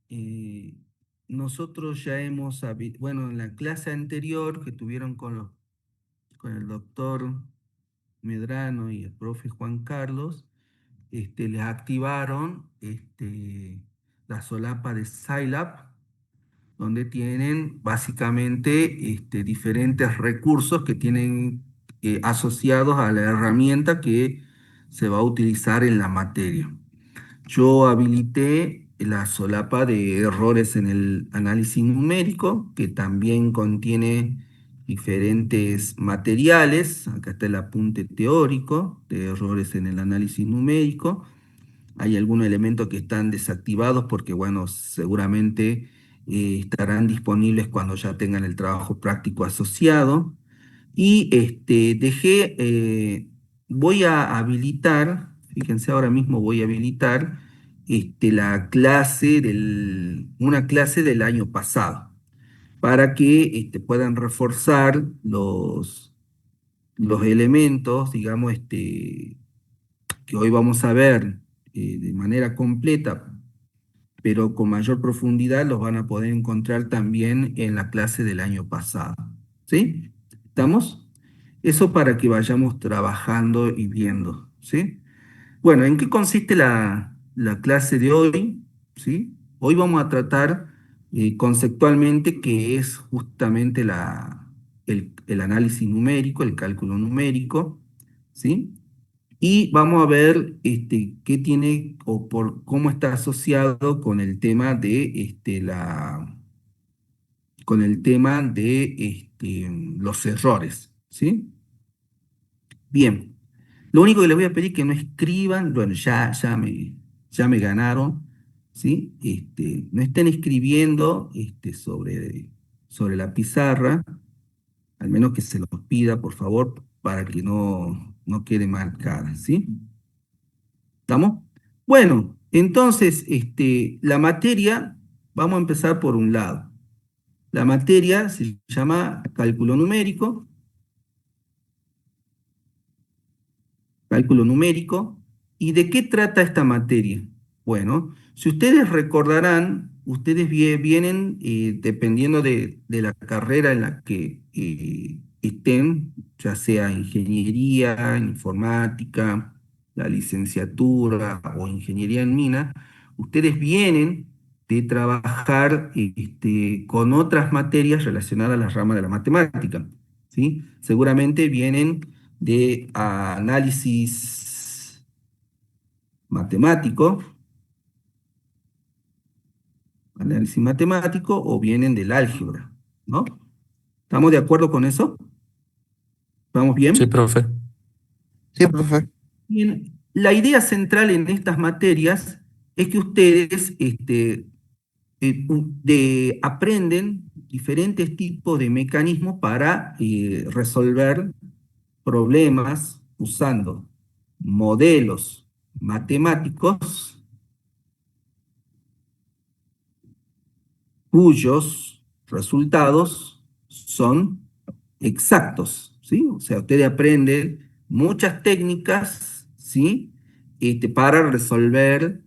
Eh, nosotros ya bueno, en la clase anterior que tuvieron con el doctor Medrano y el profe Juan Carlos, les activaron la solapa de Scilab, donde tienen básicamente diferentes recursos que tienen asociados a la herramienta que se va a utilizar en la materia. Yo habilité la solapa de errores en el análisis numérico, que también contiene diferentes materiales. Acá está el apunte teórico de errores en el análisis numérico. Hay algunos elementos que están desactivados porque, bueno, seguramente estarán disponibles cuando ya tengan el trabajo práctico asociado. Y voy a habilitar, fíjense, ahora mismo voy a habilitar una clase del año pasado para que puedan reforzar los elementos, digamos, que hoy vamos a ver de manera completa, pero con mayor profundidad los van a poder encontrar también en la clase del año pasado. ¿Sí? ¿Estamos? Eso para que vayamos trabajando y viendo, ¿sí? Bueno, ¿en qué consiste la clase de hoy? ¿Sí? Hoy vamos a tratar conceptualmente qué es justamente el análisis numérico, el cálculo numérico, ¿sí? Y vamos a ver qué tiene o cómo está asociado con el tema de los errores, ¿sí? Bien. Lo único que les voy a pedir es que no escriban, bueno, ya me ganaron, ¿sí? No estén escribiendo sobre la pizarra, al menos que se los pida, por favor, para que no quede marcada, ¿sí? ¿Estamos? Bueno, entonces, la materia, vamos a empezar por un lado. La materia se llama cálculo numérico. Cálculo numérico. ¿Y de qué trata esta materia? Bueno, si ustedes recordarán, ustedes vienen, dependiendo de la carrera en la que estén, ya sea ingeniería, informática, la licenciatura o ingeniería en mina, ustedes vienen de trabajar con otras materias relacionadas a la rama de la matemática, ¿sí? Seguramente vienen de análisis matemático, o vienen del álgebra, ¿no? ¿Estamos de acuerdo con eso? ¿Vamos Sí, bien? profe. Sí, profe. Bien, la idea central en estas materias es que ustedes aprenden diferentes tipos de mecanismos para resolver problemas usando modelos matemáticos cuyos resultados son exactos, ¿sí? O sea, ustedes aprenden muchas técnicas, ¿sí? Para resolver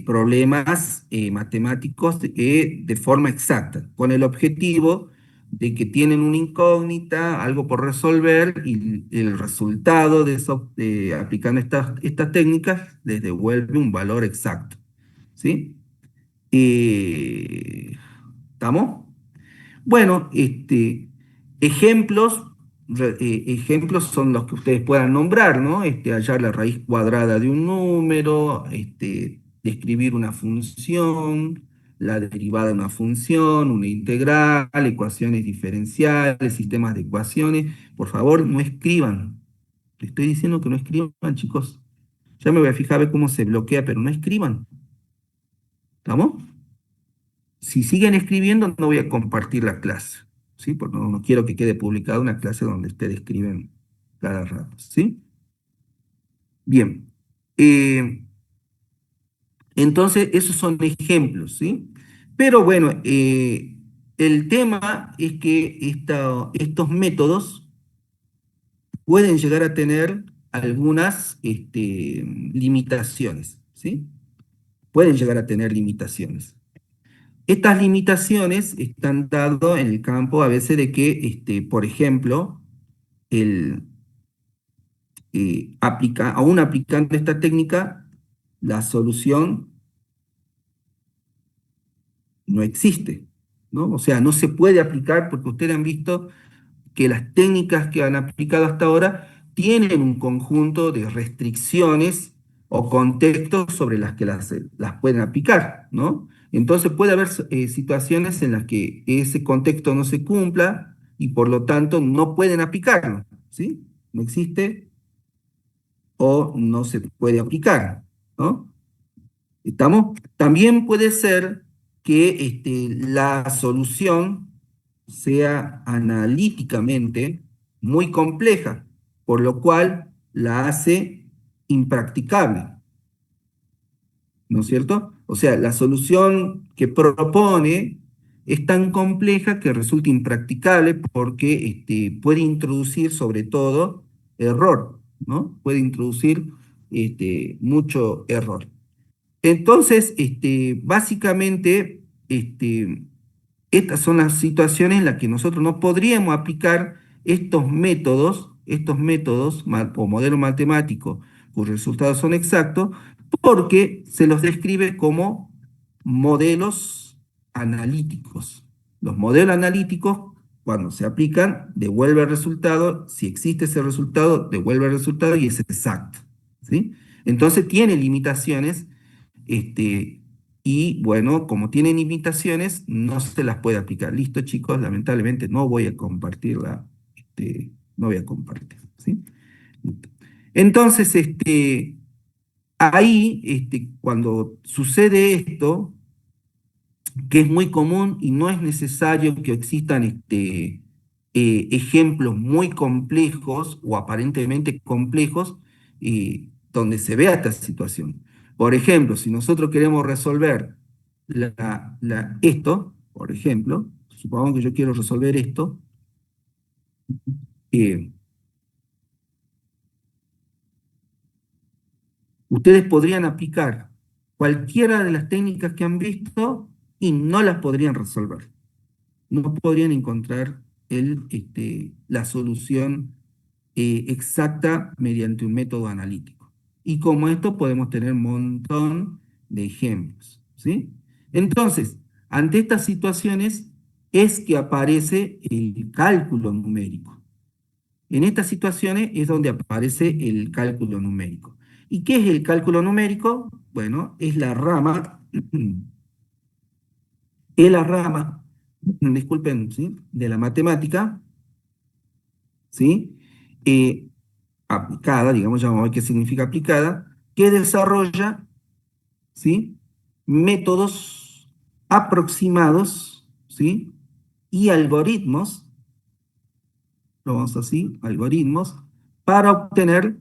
problemas matemáticos de forma exacta, con el objetivo de que tienen una incógnita, algo por resolver, y el resultado de eso, aplicando estas técnicas, les devuelve un valor exacto, ¿sí? Eh, ¿Estamos? Bueno, ejemplos, ejemplos son los que ustedes puedan nombrar, ¿no? Hallar la raíz cuadrada de un número, describir una función, la derivada de una función, una integral, ecuaciones diferenciales, sistemas de ecuaciones. Por favor, no escriban. Les estoy diciendo que no escriban, chicos. Ya me voy a fijar a ver cómo se bloquea, pero no escriban. ¿Estamos? Si siguen escribiendo, no voy a compartir la clase, ¿sí? Porque no quiero que quede publicada una clase donde ustedes escriben cada rato, ¿sí? Bien. Eh, entonces, esos son ejemplos, ¿sí? Pero bueno, el tema es que estos métodos pueden llegar a tener algunas limitaciones, ¿sí? Pueden llegar a tener limitaciones. Estas limitaciones están dadas en el campo a veces de que, por ejemplo, el, aún aplicando esta técnica, la solución no existe, ¿no? O sea, no se puede aplicar porque ustedes han visto que las técnicas que han aplicado hasta ahora tienen un conjunto de restricciones o contextos sobre las que las pueden aplicar, ¿no? Entonces puede haber situaciones en las que ese contexto no se cumpla y por lo tanto no pueden aplicarlo, ¿sí? No existe o no se puede aplicar, ¿no? ¿Estamos? También puede ser que la solución sea analíticamente muy compleja, por lo cual la hace impracticable, ¿no es cierto? O sea, la solución que propone es tan compleja que resulta impracticable porque puede introducir sobre todo error, ¿no? Puede introducir mucho error. Entonces, básicamente, estas son las situaciones en las que nosotros no podríamos aplicar estos métodos o modelos matemáticos cuyos resultados son exactos, porque se los describe como modelos analíticos. Los modelos analíticos, cuando se aplican, devuelve el resultado. Si existe ese resultado, devuelve el resultado y es exacto, ¿sí? Entonces tiene limitaciones este, y bueno, como tienen limitaciones, no se las puede aplicar. Listo, chicos, lamentablemente no voy a compartirla, no voy a compartir, ¿sí? Entonces, ahí, cuando sucede esto, que es muy común y no es necesario que existan ejemplos muy complejos o aparentemente complejos donde se vea esta situación. Por ejemplo, si nosotros queremos resolver esto, por ejemplo, supongamos que yo quiero resolver esto, eh, ustedes podrían aplicar cualquiera de las técnicas que han visto y no las podrían resolver. No podrían encontrar la solución exacta mediante un método analítico. Y como esto podemos tener un montón de ejemplos, ¿sí? Entonces, ante estas situaciones es que aparece el cálculo numérico. En estas situaciones es donde aparece el cálculo numérico. ¿Y qué es el cálculo numérico? Bueno, es la rama, es la rama, disculpen, ¿sí? De la matemática, ¿sí? Eh, aplicada, digamos, ya vamos a ver qué significa aplicada, que desarrolla, ¿sí? Métodos aproximados, ¿sí? Y algoritmos, lo vamos así, algoritmos, para obtener,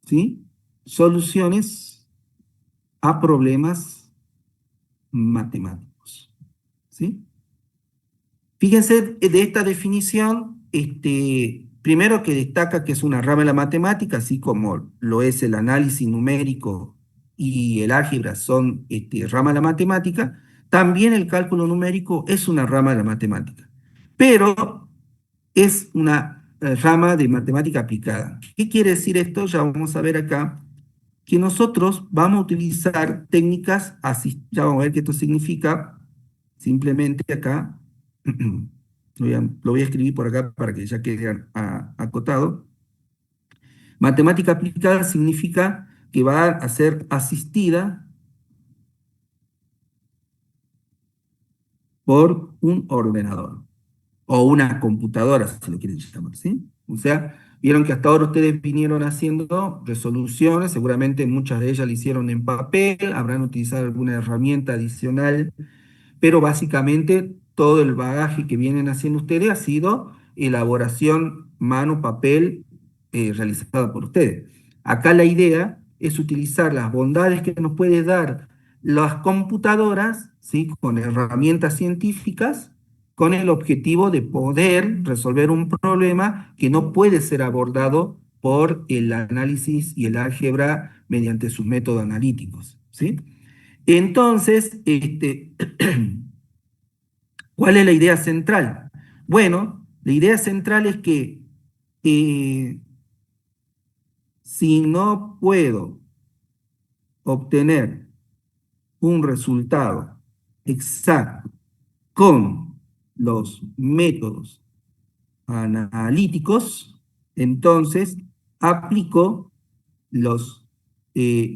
¿sí? Soluciones a problemas matemáticos, ¿sí? Fíjense de esta definición, primero que destaca que es una rama de la matemática, así como lo es el análisis numérico y el álgebra son rama de la matemática, también el cálculo numérico es una rama de la matemática, pero es una rama de matemática aplicada. ¿Qué quiere decir esto? Ya vamos a ver acá que nosotros vamos a utilizar técnicas, así, ya vamos a ver qué esto significa, simplemente acá, lo voy a escribir por acá para que ya quede acotado. Matemática aplicada significa que va a ser asistida por un ordenador o una computadora, si lo quieren llamar, ¿sí? O sea, vieron que hasta ahora ustedes vinieron haciendo resoluciones, seguramente muchas de ellas las hicieron en papel, habrán utilizado alguna herramienta adicional, pero básicamente todo el bagaje que vienen haciendo ustedes ha sido elaboración mano-papel realizada por ustedes. Acá la idea es utilizar las bondades que nos puede dar las computadoras, ¿sí? Con herramientas científicas, con el objetivo de poder resolver un problema que no puede ser abordado por el análisis y el álgebra mediante sus métodos analíticos, ¿sí? Entonces, ¿cuál es la idea central? Bueno, la idea central es que eh, si no puedo obtener un resultado exacto con los métodos analíticos, entonces aplico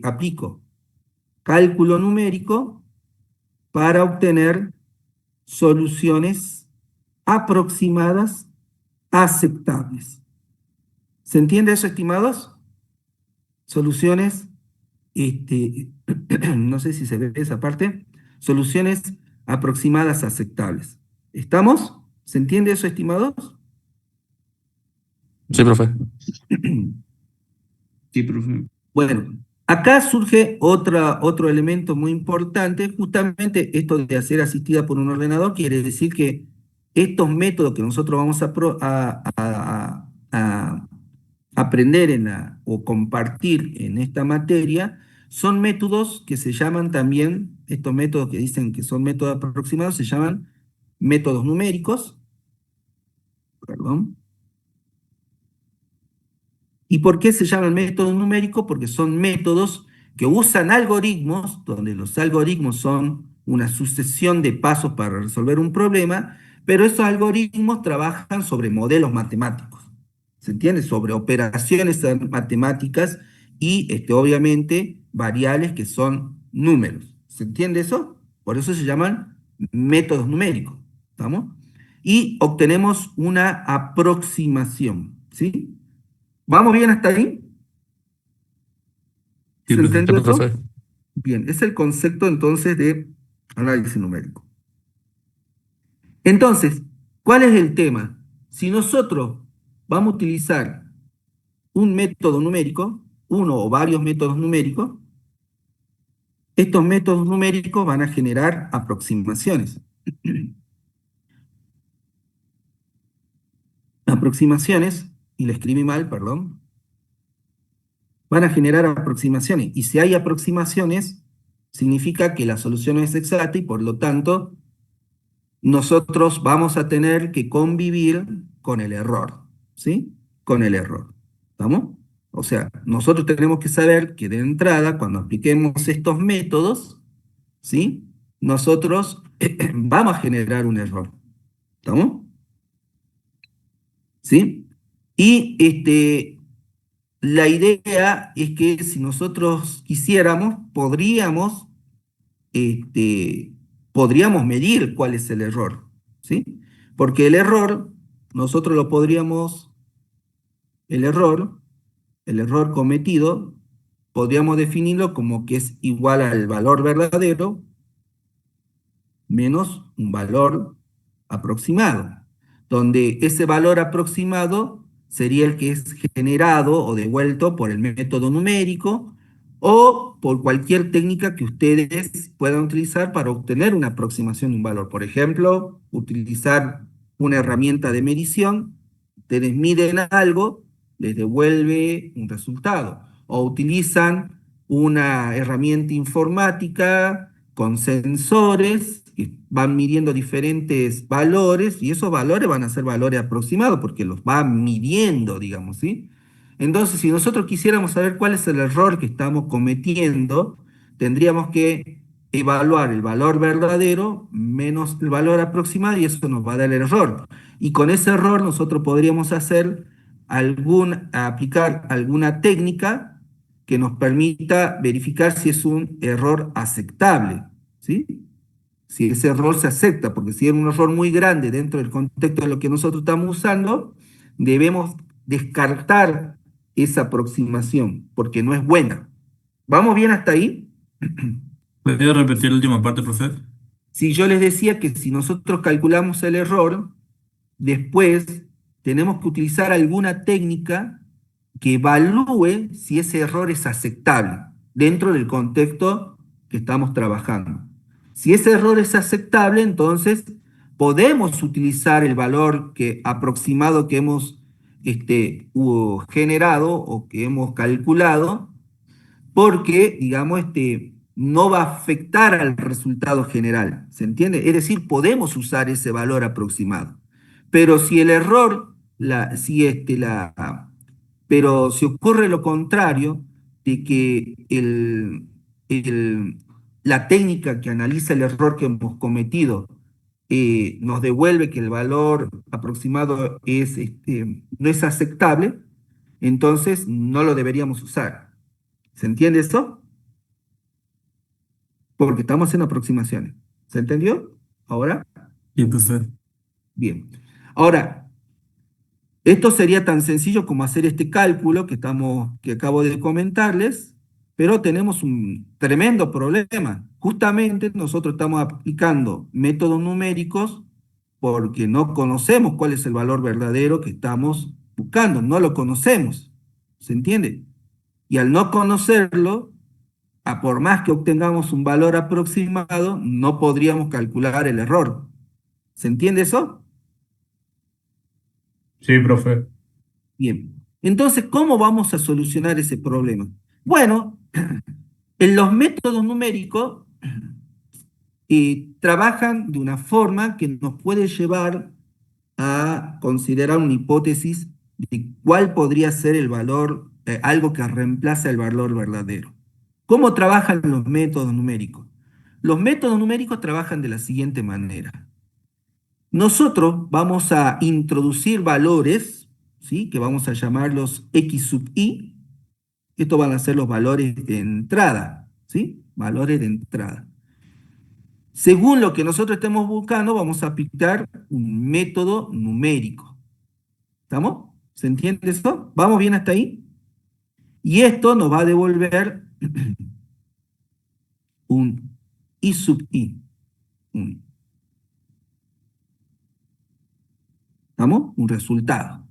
aplico cálculo numérico para obtener soluciones aproximadas aceptables. ¿Se entiende eso, estimados? Soluciones, no sé si se ve esa parte, soluciones aproximadas aceptables. ¿Estamos? ¿Se entiende eso, estimados? Sí, profe. Sí, profe. Bueno, acá surge otro elemento muy importante, justamente esto de hacer asistida por un ordenador, quiere decir que estos métodos que nosotros vamos a aprender o compartir en esta materia, son métodos que se llaman también, estos métodos que dicen que son métodos aproximados, se llaman métodos numéricos, perdón. ¿Y por qué se llaman métodos numéricos? Porque son métodos que usan algoritmos, donde los algoritmos son una sucesión de pasos para resolver un problema, pero esos algoritmos trabajan sobre modelos matemáticos, ¿se entiende? Sobre operaciones matemáticas y obviamente variables que son números, ¿se entiende eso? Por eso se llaman métodos numéricos, ¿estamos? Y obtenemos una aproximación, ¿sí? ¿Vamos bien hasta ahí? Sí, ¿Se profe. entendió eso? Profe. Bien, es el concepto entonces de análisis numérico. Entonces, ¿cuál es el tema? Si nosotros vamos a utilizar un método numérico, uno o varios métodos numéricos, estos métodos numéricos van a generar aproximaciones. Aproximaciones, y lo escribí mal, perdón, van a generar aproximaciones. Y si hay aproximaciones, significa que la solución es exacta y por lo tanto nosotros vamos a tener que convivir con el error, ¿sí? Con el error, ¿estamos? O sea, nosotros tenemos que saber que de entrada, cuando apliquemos estos métodos, ¿sí? Nosotros vamos a generar un error, ¿estamos? ¿Sí? Y la idea es que si nosotros quisiéramos, este, podríamos medir cuál es el error, ¿sí? Porque nosotros lo podríamos, el error, el error cometido, podríamos definirlo como que es igual al valor verdadero menos un valor aproximado, donde ese valor aproximado sería el que es generado o devuelto por el método numérico o por cualquier técnica que ustedes puedan utilizar para obtener una aproximación de un valor. Por ejemplo, utilizar una herramienta de medición, ustedes miden algo, les devuelve un resultado. O utilizan una herramienta informática con sensores que van midiendo diferentes valores y esos valores van a ser valores aproximados porque los van midiendo, digamos, ¿sí? Entonces, si nosotros quisiéramos saber cuál es el error que estamos cometiendo, tendríamos que evaluar el valor verdadero menos el valor aproximado y eso nos va a dar el error. Y con ese error nosotros podríamos aplicar alguna técnica que nos permita verificar si es un error aceptable, ¿sí? Si ese error se acepta, porque si es un error muy grande dentro del contexto de lo que nosotros estamos usando, debemos descartar esa aproximación, porque no es buena. ¿Vamos bien hasta ahí? ¿Puede repetir la última parte, profe? Si yo les decía que si nosotros calculamos el error, después tenemos que utilizar alguna técnica que evalúe si ese error es aceptable dentro del contexto que estamos trabajando. Si ese error es aceptable, entonces podemos utilizar el valor aproximado que hemos generado o que hemos calculado, porque, digamos, no va a afectar al resultado general, ¿se entiende? Es decir, podemos usar ese valor aproximado. Pero si el error, pero si ocurre lo contrario, de que la técnica que analiza el error que hemos cometido nos devuelve que el valor aproximado no es aceptable, entonces no lo deberíamos usar. ¿Se entiende eso? Porque estamos en aproximaciones. ¿Se entendió? Ahora, Sí, profe. bien. Ahora, esto sería tan sencillo como hacer este cálculo que acabo de comentarles, pero tenemos un tremendo problema. Justamente nosotros estamos aplicando métodos numéricos porque no conocemos cuál es el valor verdadero que estamos buscando, no lo conocemos. ¿Se entiende? Y al no conocerlo, a por más que obtengamos un valor aproximado, no podríamos calcular el error. ¿Se entiende eso? Sí, profe. Bien. Entonces, ¿cómo vamos a solucionar ese problema? Bueno, en los métodos numéricos trabajan de una forma que nos puede llevar a considerar una hipótesis de cuál podría ser el valor, algo que reemplaza el valor verdadero. ¿Cómo trabajan los métodos numéricos? Los métodos numéricos trabajan de la siguiente manera. Nosotros vamos a introducir valores, ¿sí? Que vamos a llamarlos x sub i. Estos van a ser los valores de entrada, ¿sí? Valores de entrada. Según lo que nosotros estemos buscando, vamos a aplicar un método numérico. ¿Estamos? ¿Se entiende eso? ¿Vamos bien hasta ahí? Y esto nos va a devolver un i sub i. ¿Estamos? Un resultado.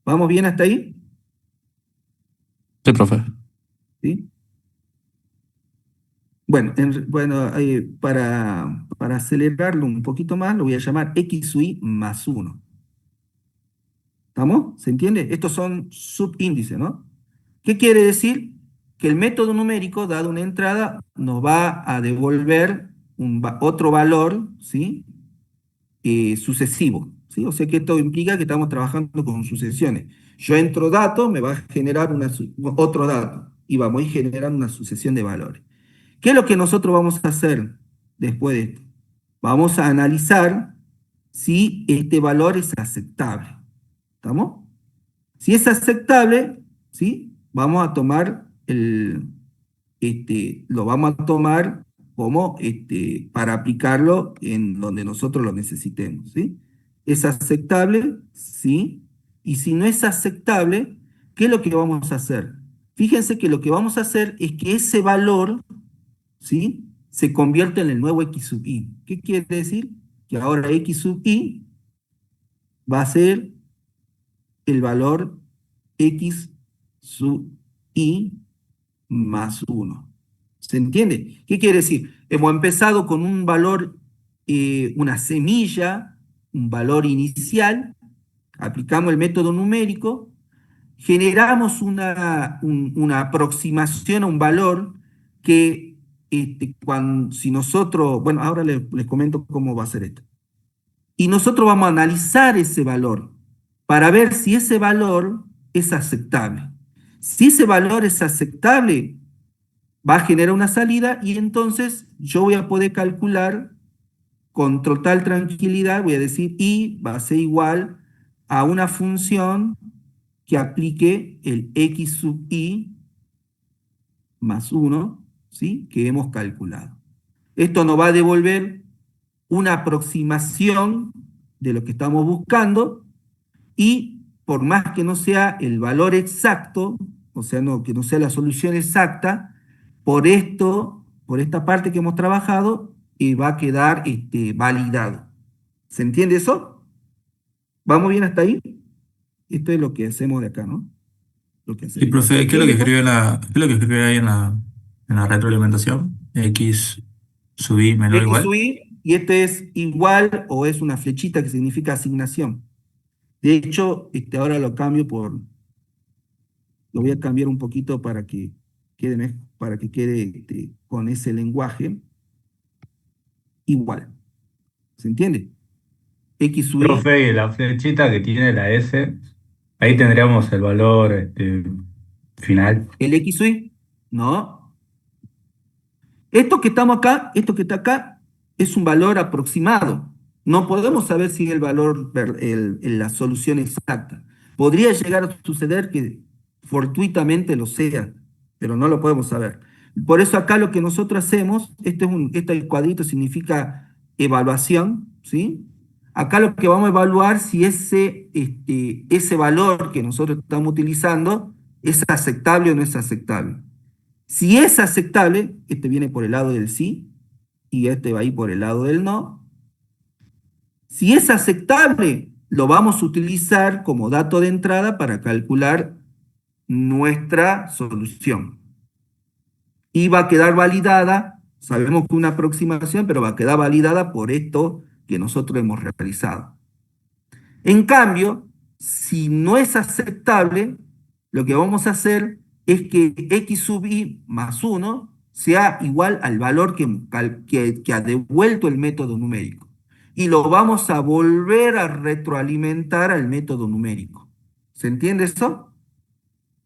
¿Vamos bien hasta ahí? Sí, profe. ¿Sí? Bueno, para acelerarlo un poquito más, lo voy a llamar x sub i más 1. ¿Estamos? ¿Se entiende? Estos son subíndices, ¿no? ¿Qué quiere decir? Que el método numérico, dado una entrada, nos va a devolver otro valor, ¿sí? Sucesivo, ¿sí? O sea que esto implica que estamos trabajando con sucesiones. Yo entro datos, me va a generar otro dato, y vamos a ir generando una sucesión de valores. ¿Qué es lo que nosotros vamos a hacer después de esto? Vamos a analizar si este valor es aceptable. ¿Estamos? Si es aceptable, ¿sí? Vamos a tomar lo vamos a tomar como para aplicarlo en donde nosotros lo necesitemos, ¿sí? ¿Es aceptable? Sí. Y si no es aceptable, ¿qué es lo que vamos a hacer? Fíjense que lo que vamos a hacer es que ese valor, ¿sí? Se convierte en el nuevo x sub i. ¿Qué quiere decir? Que ahora x sub i va a ser el valor x sub i más 1. ¿Se entiende? ¿Qué quiere decir? Hemos empezado con un valor, una semilla, un valor inicial, aplicamos el método numérico, generamos una aproximación a un valor que si nosotros, bueno, ahora les comento cómo va a ser esto. Y nosotros vamos a analizar ese valor para ver si ese valor es aceptable. Si ese valor es aceptable, va a generar una salida y entonces yo voy a poder calcular con total tranquilidad, voy a decir y va a ser igual a una función que aplique el x sub i más 1, ¿sí? Que hemos calculado. Esto nos va a devolver una aproximación de lo que estamos buscando y por más que no sea el valor exacto, o sea, que no sea la solución exacta, por esta parte que hemos trabajado, va a quedar validado. ¿Se entiende eso? ¿Vamos bien hasta ahí? Esto es lo que hacemos de acá, ¿no? Lo que Y hacemos. ¿Se profe, ¿qué es lo que entiende eso? escribe qué es lo que escribe ahí en la retroalimentación? X sub i menor o X sub igual. i, y este es igual o es una flechita que significa asignación. De hecho, ahora lo voy a cambiar un poquito para que para que quede con ese lenguaje igual. ¿Se entiende? X sub i, Profe, y la flechita que tiene la S, ahí tendríamos el valor final. el X sub i, no. Esto que estamos acá, esto que está acá, es un valor aproximado. No podemos saber si el valor, la solución exacta. Podría llegar a suceder que fortuitamente lo sea, pero no lo podemos saber. Por eso acá lo que nosotros hacemos, este cuadrito significa evaluación, ¿sí? Acá lo que vamos a evaluar si ese valor que nosotros estamos utilizando es aceptable o no es aceptable. Si es aceptable, este viene por el lado del sí y este va a ir por el lado del no. Si es aceptable, lo vamos a utilizar como dato de entrada para calcular nuestra solución. Y va a quedar validada, sabemos que una aproximación, pero va a quedar validada por esto que nosotros hemos realizado. En cambio, si no es aceptable, lo que vamos a hacer es que x sub i más 1 sea igual al valor que ha devuelto el método numérico. Y lo vamos a volver a retroalimentar al método numérico. ¿Se entiende eso?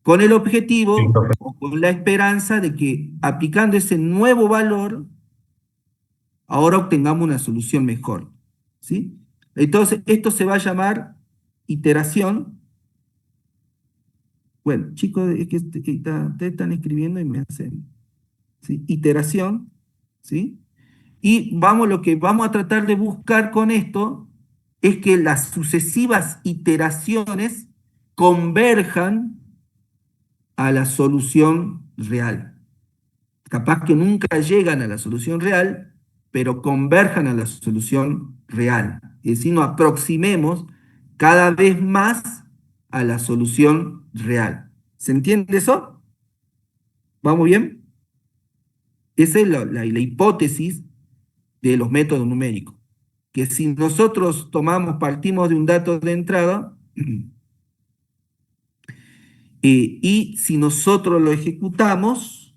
Con el Sí, objetivo profe. o con la esperanza de que aplicando ese nuevo valor, ahora obtengamos una solución mejor. ¿Sí? Entonces, esto se va a llamar iteración. Bueno, chicos, es que ustedes están escribiendo y me hacen, ¿sí? Iteración, ¿sí? Y lo que vamos a tratar de buscar con esto es que las sucesivas iteraciones converjan a la solución real. Capaz que nunca llegan a la solución real, pero converjan a la solución real. Es decir, nos aproximemos cada vez más a la solución real. ¿Se entiende eso? ¿Vamos bien? Esa es la hipótesis de los métodos numéricos. Que si nosotros partimos de un dato de entrada, y si nosotros lo ejecutamos,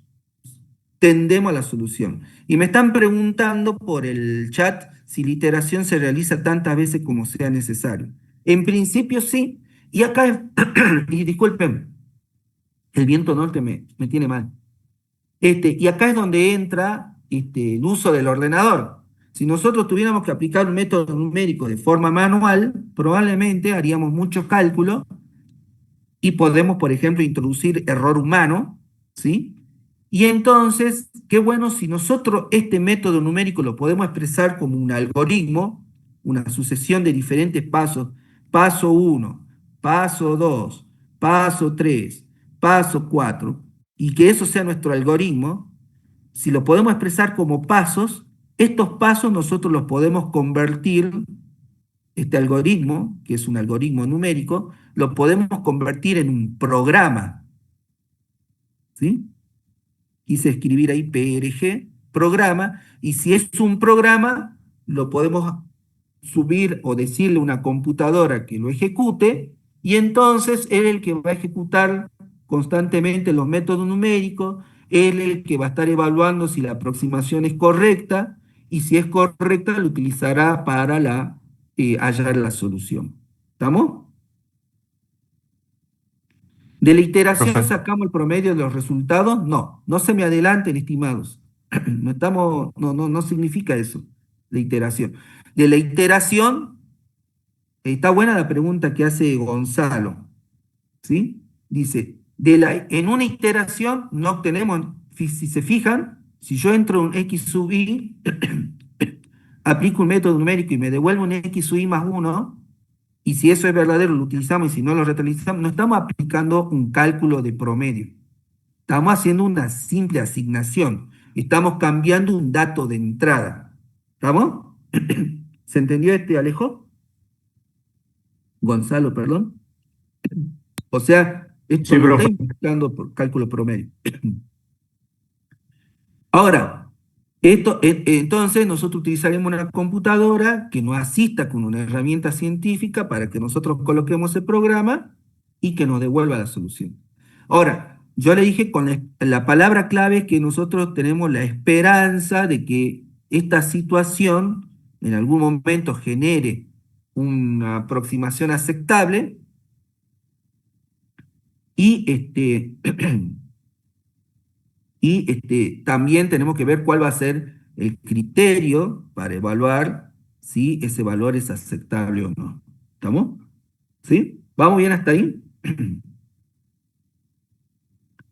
tendemos a la solución. Y me están preguntando por el chat si la iteración se realiza tantas veces como sea necesario. En principio sí. Y acá, y disculpen, el viento norte me tiene mal. Y acá es donde entra el uso del ordenador. Si nosotros tuviéramos que aplicar un método numérico de forma manual, probablemente haríamos muchos cálculos y podemos, por ejemplo, introducir error humano, ¿sí? Y entonces, qué bueno si nosotros este método numérico lo podemos expresar como un algoritmo, una sucesión de diferentes pasos, paso 1, paso 2, paso 3, paso 4, y que eso sea nuestro algoritmo. Si lo podemos expresar como pasos, estos pasos nosotros los podemos convertir, este algoritmo, que es un algoritmo numérico, lo podemos convertir en un programa, ¿sí? Quise escribir ahí PRG, programa, y si es un programa, lo podemos subir o decirle a una computadora que lo ejecute, y entonces él es el que va a ejecutar constantemente los métodos numéricos, él es el que va a estar evaluando si la aproximación es correcta, y si es correcta, lo utilizará para hallar la solución. ¿Estamos? ¿De la iteración Profe. sacamos el promedio de los resultados? No, no se me adelanten, estimados. No significa eso, la iteración. De la iteración, está buena la pregunta que hace Gonzalo, ¿sí? Dice, en una iteración no obtenemos, si se fijan, si yo entro en un x sub i, aplico un método numérico y me devuelve un x sub i más 1, y si eso es verdadero lo utilizamos y si no lo reutilizamos, no estamos aplicando un cálculo de promedio. Estamos haciendo una simple asignación. Estamos cambiando un dato de entrada. ¿Estamos? ¿Se entendió Alejo? Gonzalo, perdón. O sea, esto Sí, no está profe. implicando por cálculo promedio. Ahora, entonces nosotros utilizaremos una computadora que nos asista con una herramienta científica para que nosotros coloquemos el programa y que nos devuelva la solución. Ahora, yo le dije con la palabra clave es que nosotros tenemos la esperanza de que esta situación en algún momento genere una aproximación aceptable y, también tenemos que ver cuál va a ser el criterio para evaluar si ese valor es aceptable o no. ¿Estamos? ¿Sí? ¿Vamos bien hasta ahí?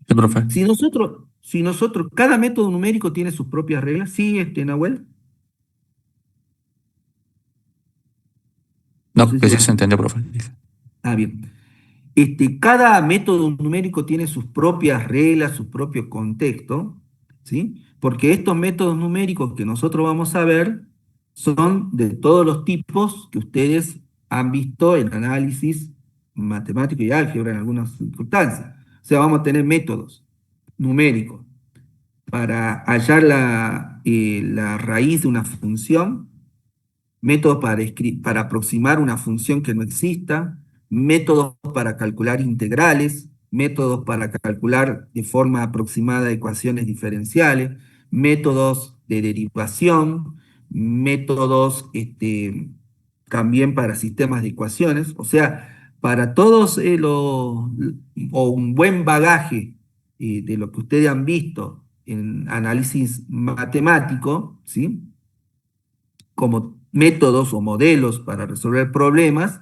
Sí, profe. Si nosotros, cada método numérico tiene sus propias reglas, ¿sí, Nahuel? No No, sé si que sí vos... se entendió, profe. Ah, bien. Cada método numérico tiene sus propias reglas, su propio contexto, ¿sí? Porque estos métodos numéricos que nosotros vamos a ver son de todos los tipos que ustedes han visto en análisis matemático y álgebra en algunas circunstancias. O sea, vamos a tener métodos numéricos para hallar la raíz de una función, métodos para aproximar una función que no exista, métodos para calcular integrales, métodos para calcular de forma aproximada ecuaciones diferenciales, métodos de derivación, métodos también para sistemas de ecuaciones, o sea, para todos o un buen bagaje de lo que ustedes han visto en análisis matemático, ¿sí? Como métodos o modelos para resolver problemas,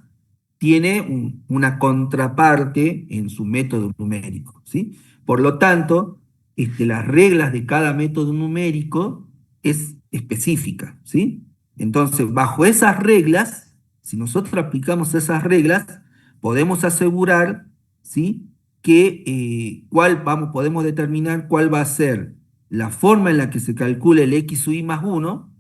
tiene una contraparte en su método numérico, ¿sí? Por lo tanto, las reglas de cada método numérico es específica, ¿sí? Entonces, bajo esas reglas, si nosotros aplicamos esas reglas, podemos asegurar, ¿sí? Que podemos determinar cuál va a ser la forma en la que se calcula el x sub i más 1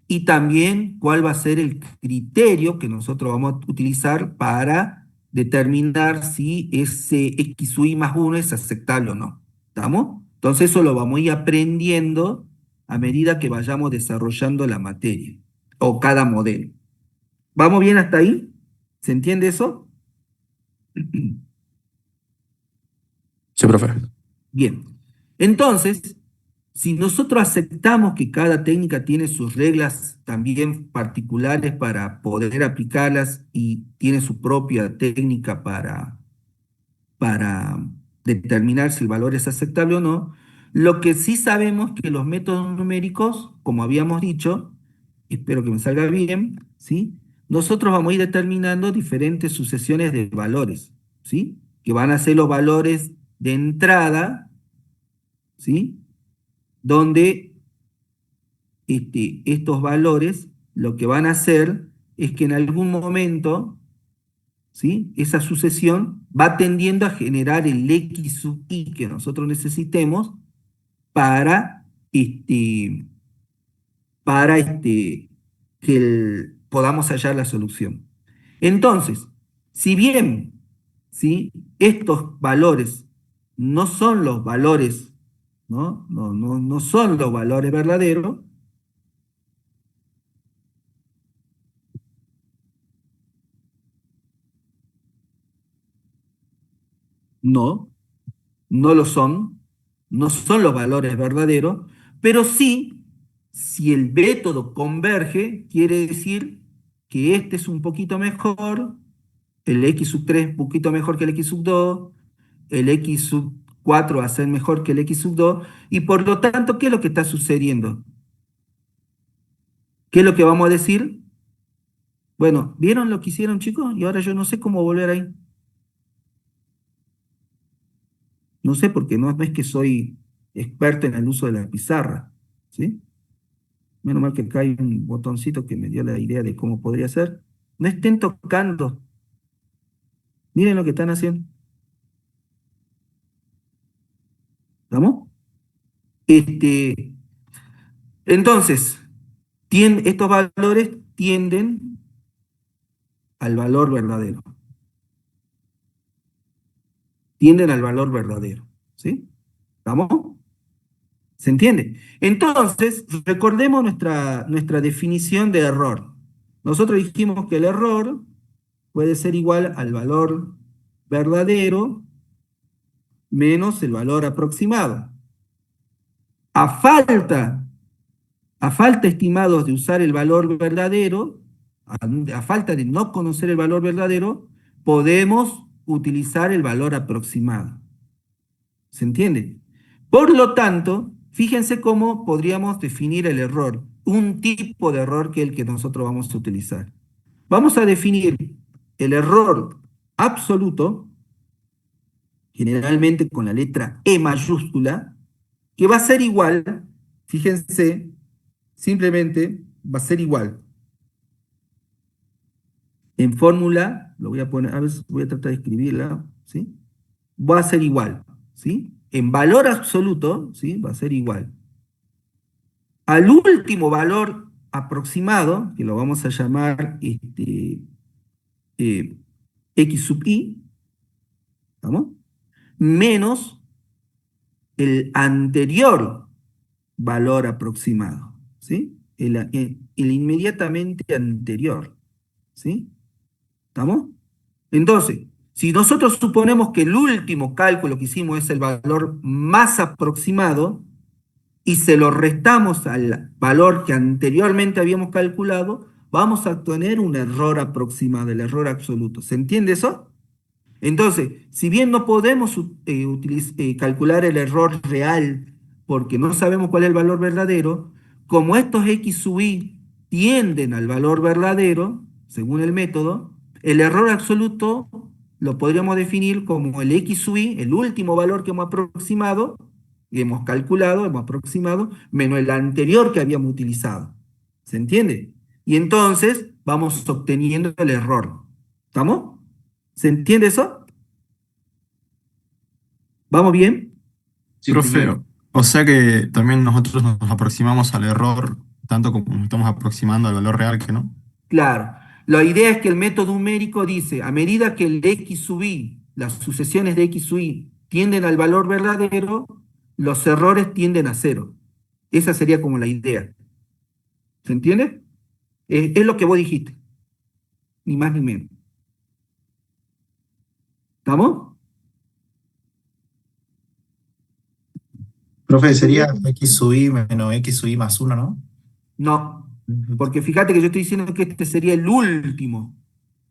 y también cuál va a ser el criterio que nosotros vamos a utilizar para determinar si ese x sub i más 1 es aceptable o no. ¿Estamos? Entonces eso lo vamos a ir aprendiendo a medida que vayamos desarrollando la materia o cada modelo. ¿Vamos bien hasta ahí? ¿Se entiende eso? Sí, profe. Bien. Entonces, si nosotros aceptamos que cada técnica tiene sus reglas también particulares para poder aplicarlas y tiene su propia técnica para determinar si el valor es aceptable o no, lo que sí sabemos que los métodos numéricos, como habíamos dicho, espero que me salga bien, ¿sí? Nosotros vamos a ir determinando diferentes sucesiones de valores, ¿sí? Que van a ser los valores de entrada, ¿sí? Donde estos valores lo que van a hacer es que en algún momento, ¿sí? Esa sucesión va tendiendo a generar el x sub i que nosotros necesitemos para, este, para que podamos hallar la solución. Entonces, si bien, ¿sí? Estos valores no son los valores, ¿no? No son los valores verdaderos, no, no lo son, no son los valores verdaderos, pero sí, si el método converge, quiere decir que este es un poquito mejor, el x sub 3 un poquito mejor que el x sub 2, el x sub 4 va a ser mejor que el x sub 2, y por lo tanto, ¿qué es lo que está sucediendo? ¿Qué es lo que vamos a decir? Bueno, ¿vieron lo que hicieron, chicos? Y ahora yo no sé cómo volver ahí. No sé, porque no es que soy experto en el uso de la pizarra, ¿sí? Menos mal que acá hay un botoncito que me dio la idea de cómo podría ser. No estén tocando. Miren lo que están haciendo. ¿Estamos? Este, entonces, estos valores tienden al valor verdadero. Tienden al valor verdadero. ¿Sí? ¿Estamos? ¿Se entiende? Entonces, recordemos nuestra definición de error. Nosotros dijimos que el error puede ser igual al valor verdadero menos el valor aproximado. A falta, a falta, estimados, de usar el valor verdadero, a falta de no conocer el valor verdadero, podemos utilizar el valor aproximado. ¿Se entiende? Por lo tanto, fíjense cómo podríamos definir el error, un tipo de error que es el que nosotros vamos a utilizar. Vamos a definir el error absoluto, generalmente con la letra E mayúscula, que va a ser igual, fíjense, simplemente va a ser igual. En fórmula, lo voy a poner, a ver, voy a tratar de escribirla, ¿sí? Va a ser igual, ¿sí? En valor absoluto, ¿sí? Va a ser igual al último valor aproximado, que lo vamos a llamar eh, x sub i, ¿vamos? Menos el anterior valor aproximado, ¿sí? El inmediatamente anterior, ¿sí? ¿Estamos? Entonces, si nosotros suponemos que el último cálculo que hicimos es el valor más aproximado y se lo restamos al valor que anteriormente habíamos calculado, vamos a obtener un error aproximado, el error absoluto. ¿Se entiende eso? Entonces, si bien no podemos calcular el error real porque no sabemos cuál es el valor verdadero, como estos x sub i tienden al valor verdadero, según el método, el error absoluto lo podríamos definir como el x sub i, el último valor que hemos aproximado, hemos calculado, hemos aproximado, menos el anterior que habíamos utilizado. ¿Se entiende? Y entonces vamos obteniendo el error. ¿Estamos? ¿Se entiende eso? ¿Vamos bien? Sí, profe, o sea que también nosotros nos aproximamos al error tanto como nos estamos aproximando al valor real que no. Claro. La idea es que el método numérico dice, a medida que el x sub i, las sucesiones de x sub i tienden al valor verdadero, los errores tienden a cero. Esa sería como la idea. ¿Se entiende? Es lo que vos dijiste, ni más ni menos. ¿Estamos? ¿Se Profe, sería entendió? x sub i menos x sub i más uno, ¿no? No, porque fíjate que yo estoy diciendo que este sería el último.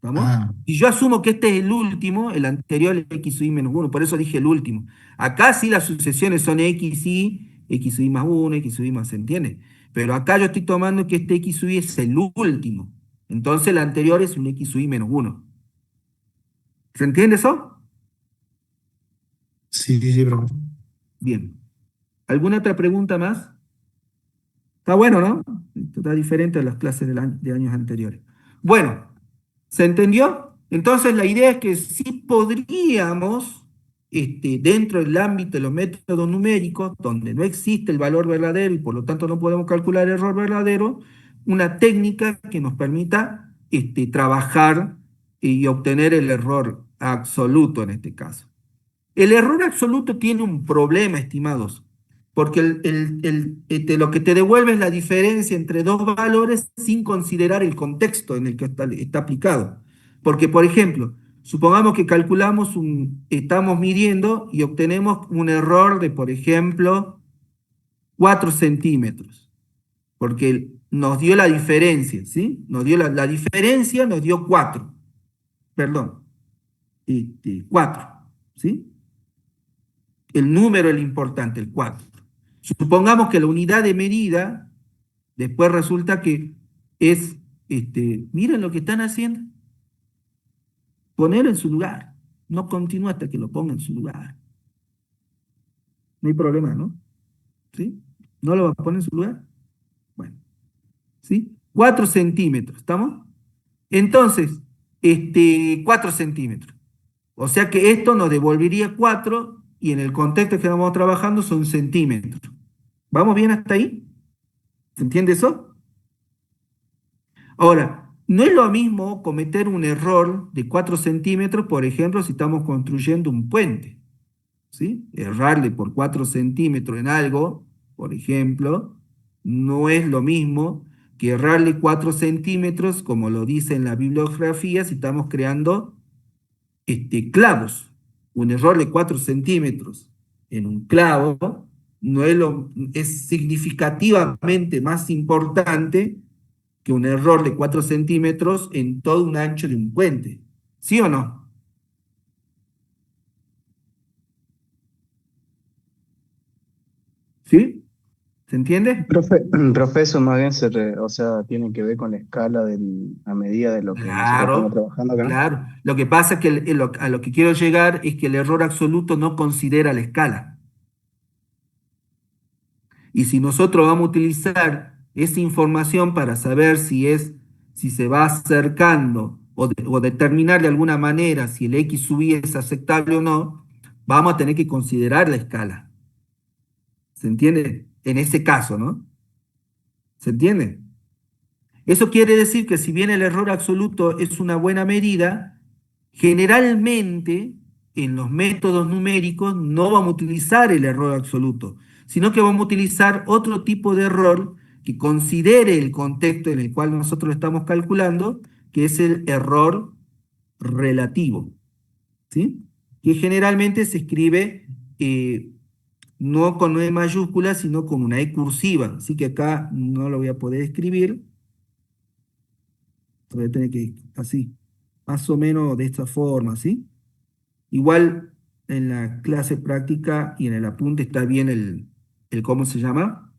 ¿Vamos? Ah, Si yo asumo que este es el último, el anterior es x sub i menos uno, por eso dije el último. Acá sí las sucesiones son x sub i más uno, x sub i más, ¿se entiende? Pero acá yo estoy tomando que este x sub i es el último. Entonces el anterior es un x sub i menos uno. ¿Se entiende eso? sí, sí, sí, profe. Bien. ¿Alguna otra pregunta más? Está bueno, ¿no? Esto está diferente a las clases de años anteriores. Bueno, ¿se entendió? Entonces la idea es que sí podríamos, dentro del ámbito de los métodos numéricos, donde no existe el valor verdadero y por lo tanto no podemos calcular el error verdadero, una técnica que nos permita trabajar y obtener el error absoluto en este caso. El error absoluto tiene un problema, estimados, porque lo que te devuelve es la diferencia entre dos valores sin considerar el contexto en el que está aplicado. Porque, por ejemplo, supongamos que estamos midiendo y obtenemos un error de, por ejemplo, 4 centímetros, porque nos dio la diferencia, ¿sí? Nos dio la diferencia, nos dio 4, perdón, 4, ¿sí? El número es lo importante, el 4. Supongamos que la unidad de medida, después resulta que es, miren lo que están haciendo, poner en su lugar. No continúa hasta que lo ponga en su lugar. No hay problema, ¿no? ¿Sí? ¿No lo va a poner en su lugar? Bueno, ¿sí? 4 centímetros, ¿estamos? Entonces, 4 centímetros. O sea que esto nos devolvería 4 y en el contexto que estamos trabajando son centímetros. ¿Vamos bien hasta ahí? ¿Se entiende eso? Ahora, no es lo mismo cometer un error de 4 centímetros, por ejemplo, si estamos construyendo un puente, ¿sí? Errarle por 4 centímetros en algo, por ejemplo, no es lo mismo que errarle 4 centímetros, como lo dice en la bibliografía, si estamos creando clavos un error de 4 centímetros en un clavo no es, es significativamente más importante que un error de 4 centímetros en todo un ancho de un puente. ¿Sí o no? ¿Sí? ¿Se entiende? Profe, eso más bien o sea, tiene que ver con la escala a medida de lo que nosotros estamos Claro, trabajando acá, ¿no? claro. Lo que pasa es que a lo que quiero llegar es que el error absoluto no considera la escala. Y si nosotros vamos a utilizar esa información para saber si se va acercando o determinar de alguna manera si el X sub i es aceptable o no, vamos a tener que considerar la escala. ¿Se entiende? En ese caso, ¿no? ¿Se entiende? Eso quiere decir que si bien el error absoluto es una buena medida, generalmente en los métodos numéricos no vamos a utilizar el error absoluto, sino que vamos a utilizar otro tipo de error que considere el contexto en el cual nosotros lo estamos calculando, que es el error relativo, ¿sí? Que generalmente se escribe no con E mayúscula, sino con una E cursiva. Así que acá no lo voy a poder escribir. Voy a tener que, así, más o menos de esta forma, ¿sí? Igual en la clase práctica y en el apunte está bien ¿cómo se llama?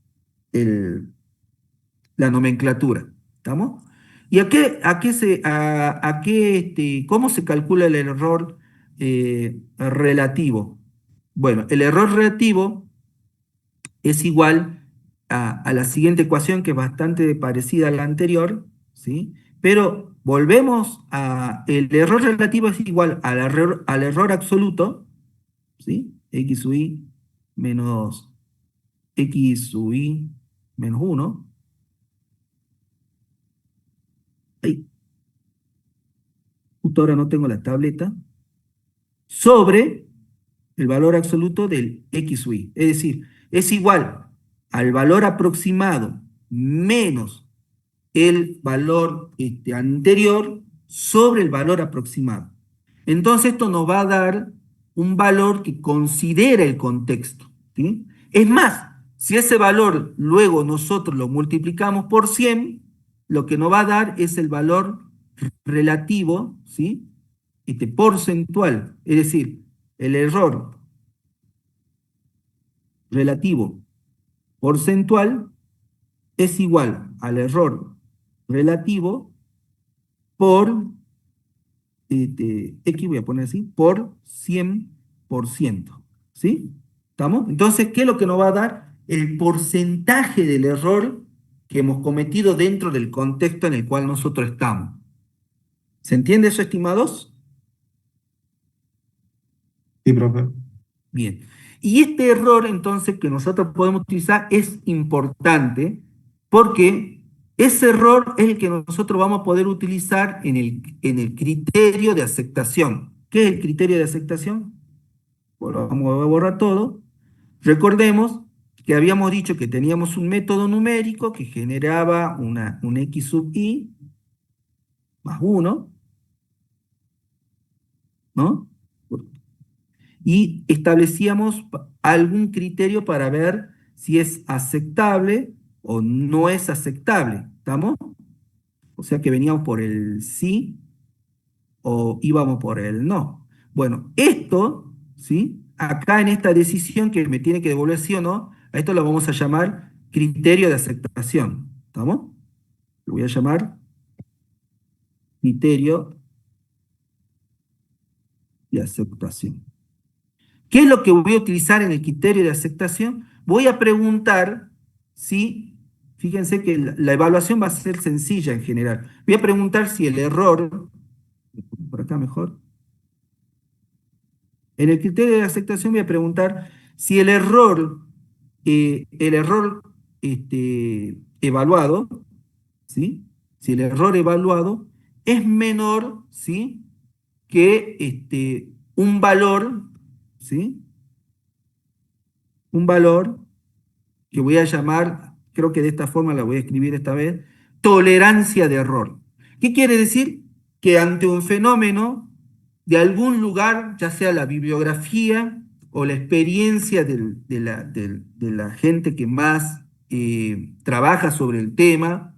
El, la nomenclatura, ¿estamos? ¿Y cómo se calcula el error relativo? Bueno, el error relativo es igual a la siguiente ecuación que es bastante parecida a la anterior, ¿sí? Pero volvemos el error relativo es igual al error absoluto, ¿sí? X sub i menos X sub i menos 1. Ay, justo ahora no tengo la tableta, sobre el valor absoluto del X sub i. Es decir, es igual al valor aproximado menos el valor anterior sobre el valor aproximado. Entonces esto nos va a dar un valor que considera el contexto, ¿sí? Es más, si ese valor luego nosotros lo multiplicamos por 100, lo que nos va a dar es el valor relativo, ¿sí? Porcentual, es decir, el error relativo porcentual es igual al error relativo por, X voy a poner así, por 100%. ¿Sí? ¿Estamos? Entonces, ¿qué es lo que nos va a dar? El porcentaje del error que hemos cometido dentro del contexto en el cual nosotros estamos. ¿Se entiende eso, estimados? Sí, profe. Bien. Y este error, entonces, que nosotros podemos utilizar es importante porque ese error es el que nosotros vamos a poder utilizar en el criterio de aceptación. ¿Qué es el criterio de aceptación? Bueno, vamos a borrar todo. Recordemos que habíamos dicho que teníamos un método numérico que generaba un X sub i más 1, ¿no? Y establecíamos algún criterio para ver si es aceptable o no es aceptable. ¿Estamos? O sea que veníamos por el sí o íbamos por el no. Bueno, esto, ¿sí? Acá en esta decisión que me tiene que devolver sí o no, a esto lo vamos a llamar criterio de aceptación. ¿Estamos? Lo voy a llamar criterio de aceptación. ¿Qué es lo que voy a utilizar en el criterio de aceptación? Voy a preguntar si, fíjense que la evaluación va a ser sencilla en general. Voy a preguntar si el error, por acá mejor, en el criterio de aceptación voy a preguntar si el error evaluado, ¿sí? Si el error evaluado es menor, ¿sí? Que un valor, ¿sí? Un valor que voy a llamar, creo que de esta forma la voy a escribir esta vez, tolerancia de error. ¿Qué quiere decir? Que ante un fenómeno de algún lugar, ya sea la bibliografía o la experiencia de la gente que más trabaja sobre el tema,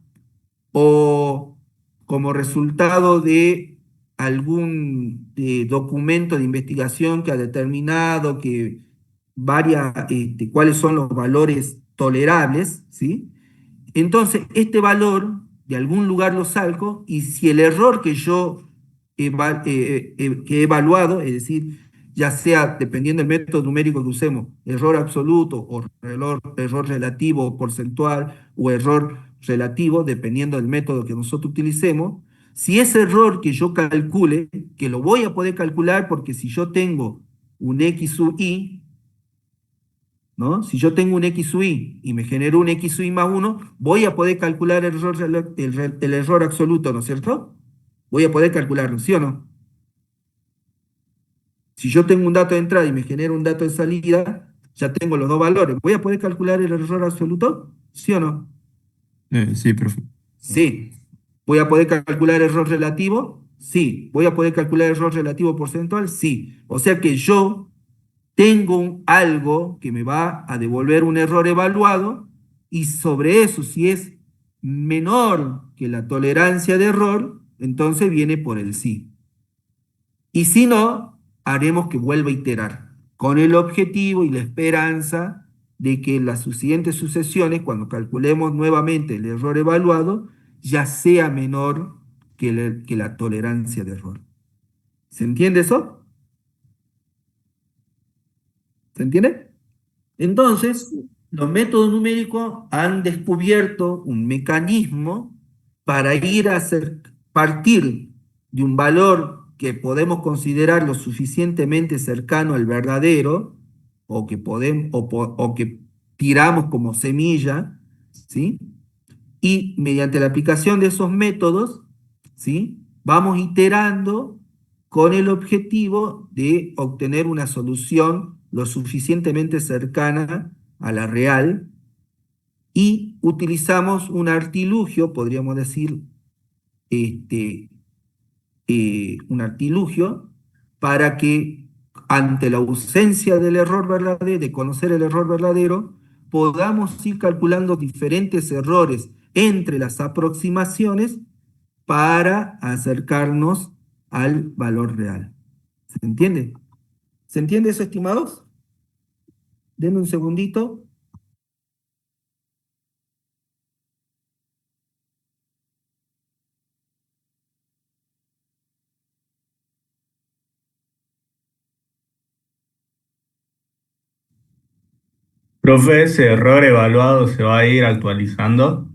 o como resultado de algún documento de investigación que ha determinado que cuáles son los valores tolerables, ¿sí? Entonces, este valor de algún lugar lo saco y si el error que yo que he evaluado, es decir, ya sea dependiendo del método numérico que usemos, error absoluto o error relativo o porcentual o error relativo, dependiendo del método que nosotros utilicemos, si ese error que yo calcule, que lo voy a poder calcular porque si yo tengo un x sub i, ¿no? Si yo tengo un x sub i y me genero un x sub i más 1, voy a poder calcular el error absoluto, ¿no es cierto? Voy a poder calcularlo, ¿sí o no? Si yo tengo un dato de entrada y me genero un dato de salida, ya tengo los dos valores. ¿Voy a poder calcular el error absoluto? ¿Sí o no? Sí, profe. Sí. ¿Voy a poder calcular error relativo? Sí. ¿Voy a poder calcular error relativo porcentual? Sí. O sea que yo tengo algo que me va a devolver un error evaluado y sobre eso, si es menor que la tolerancia de error, entonces viene por el sí. Y si no, haremos que vuelva a iterar con el objetivo y la esperanza de que en las siguientes sucesiones, cuando calculemos nuevamente el error evaluado, ya sea menor que la tolerancia de error. ¿Se entiende eso? ¿Se entiende? Entonces, los métodos numéricos han descubierto un mecanismo para ir a partir de un valor que podemos considerar lo suficientemente cercano al verdadero, o que podemos, o que tiramos como semilla, ¿sí? Y mediante la aplicación de esos métodos, ¿sí? Vamos iterando con el objetivo de obtener una solución lo suficientemente cercana a la real y utilizamos un artilugio, podríamos decir, este, un artilugio para que ante la ausencia del error verdadero, de conocer el error verdadero, podamos ir calculando diferentes errores entre las aproximaciones para acercarnos al valor real. ¿Se entiende? ¿Se entiende eso, estimados? Denme un segundito. Profe, ese error evaluado se va a ir actualizando.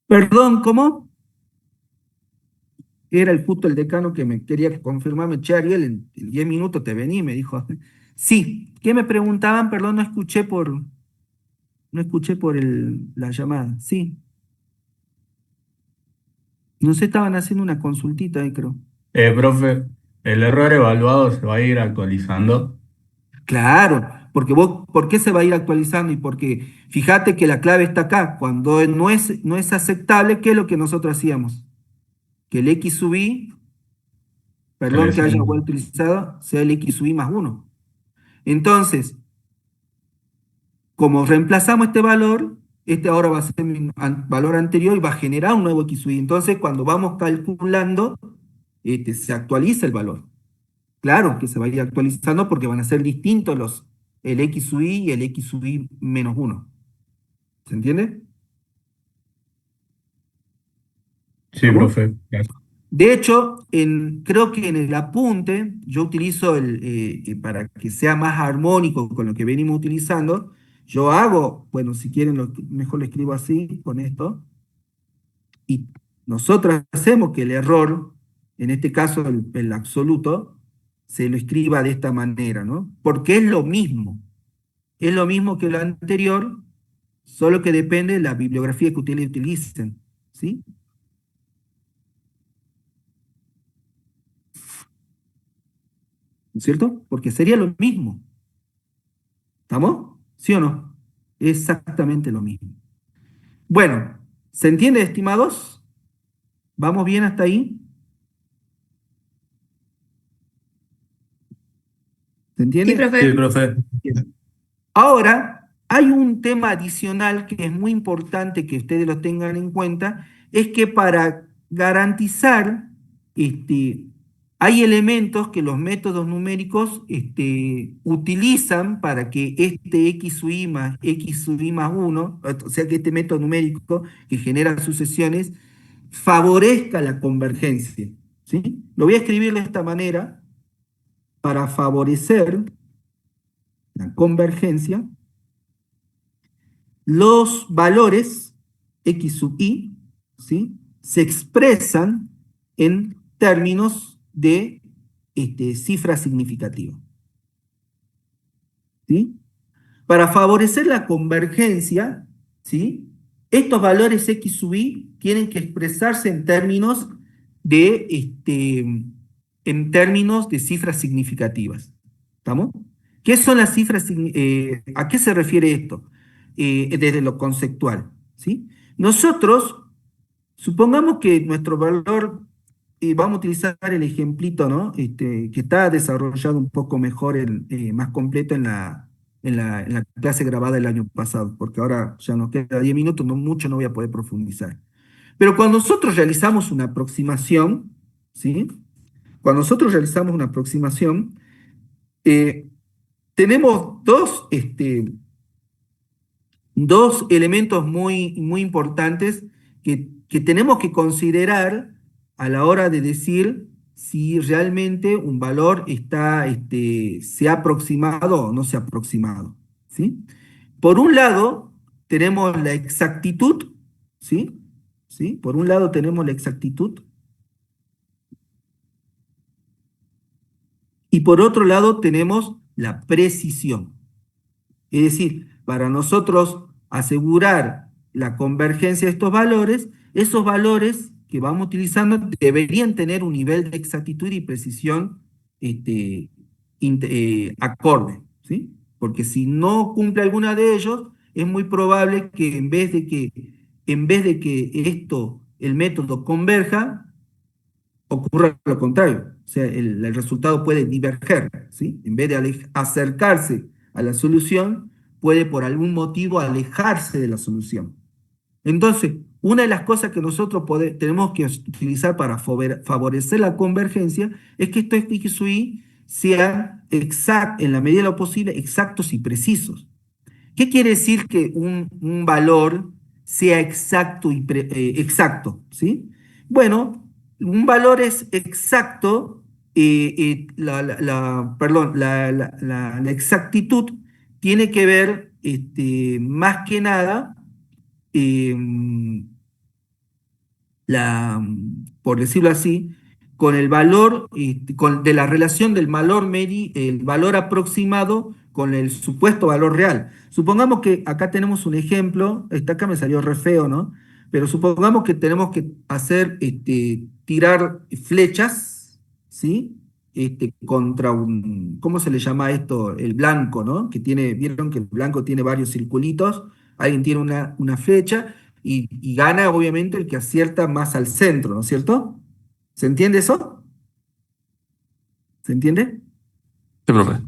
Perdón, ¿cómo? Era justo el decano que me quería confirmarme, che, Ariel, en 10 minutos te vení, me dijo. Sí, ¿qué me preguntaban? Perdón, no escuché por la llamada. Sí, no sé, estaban haciendo una consultita ahí, creo. Profe, el error evaluado se va a ir actualizando. Claro, porque vos, ¿por qué se va a ir actualizando? Y porque fíjate que la clave está acá. Cuando no es aceptable, ¿qué es lo que nosotros hacíamos? Que el x sub i, Se le perdón que haya suma. vuelto utilizado, sea el x sub i más 1. Entonces, como reemplazamos este valor, este ahora va a ser mi valor anterior y va a generar un nuevo x sub i. Entonces, cuando vamos calculando, se actualiza el valor. Claro que se va a ir actualizando porque van a ser distintos el x sub i y el x sub i menos 1. ¿Se entiende? Sí, ¿Estamos? profe. Gracias. De hecho, creo que en el apunte yo utilizo para que sea más armónico con lo que venimos utilizando, yo hago, bueno, si quieren, mejor lo escribo así, con esto, y nosotros hacemos que el error, en este caso el absoluto, se lo escriba de esta manera, ¿no? Porque es lo mismo que lo anterior, solo que depende de la bibliografía que ustedes utilicen, ¿sí? ¿No es cierto? Porque sería lo mismo. ¿Estamos? ¿Sí o no? Exactamente lo mismo. Bueno, ¿se entiende, estimados? ¿Vamos bien hasta ahí? ¿Se Sí, entiende? Sí, profe. profe. Bien. Ahora, hay un tema adicional que es muy importante que ustedes lo tengan en cuenta, es que para garantizar, este, hay elementos que los métodos numéricos utilizan para que este x sub i más x sub i más 1, o sea que este método numérico que genera sucesiones, favorezca la convergencia, ¿sí? Lo voy a escribir de esta manera, para favorecer la convergencia, los valores x sub i, ¿sí?, se expresan en términos de cifra significativa, ¿sí? Para favorecer la convergencia, ¿sí?, estos valores x sub i tienen que expresarse en términos de cifras significativas. ¿Estamos? ¿Qué son las cifras? ¿A qué se refiere esto? Desde lo conceptual, ¿sí? Nosotros, supongamos que nuestro valor, vamos a utilizar el ejemplito, ¿no? Que está desarrollado un poco mejor, más completo en la clase grabada el año pasado, porque ahora ya nos queda 10 minutos, no mucho, no voy a poder profundizar. Pero cuando nosotros realizamos una aproximación, ¿sí? Cuando nosotros realizamos una aproximación, eh, tenemos dos elementos muy, muy importantes que tenemos que considerar a la hora de decir si realmente un valor se ha aproximado o no se ha aproximado, ¿sí? Por un lado, tenemos la exactitud, ¿sí? ¿Sí? Por un lado tenemos la exactitud y por otro lado tenemos la precisión. Es decir, para nosotros asegurar la convergencia de estos valores, esos valores que vamos utilizando deberían tener un nivel de exactitud y precisión este, acorde, ¿sí? Porque si no cumple alguna de ellos, es muy probable que en vez de que el método converja, ocurra lo contrario. O sea, el resultado puede diverger, ¿sí? En vez de acercarse a la solución, puede por algún motivo alejarse de la solución. Entonces, una de las cosas que nosotros tenemos que utilizar para favorecer la convergencia es que estos XY sean en la medida de lo posible, exactos y precisos. ¿Qué quiere decir que un valor sea exacto exacto? ¿Sí? Bueno, un valor es exacto, perdón, la exactitud tiene que ver más que nada, eh, por decirlo así, con el valor, de la relación del valor el valor aproximado con el supuesto valor real. Supongamos que acá tenemos un ejemplo, acá me salió re feo, ¿no? Pero supongamos que tenemos que tirar flechas, ¿sí? Contra ¿cómo se le llama esto? El blanco, ¿no? Vieron que el blanco tiene varios circulitos, alguien tiene una flecha y gana obviamente el que acierta más al centro, ¿no es cierto? ¿Se entiende eso? ¿Se entiende? Sí, profe.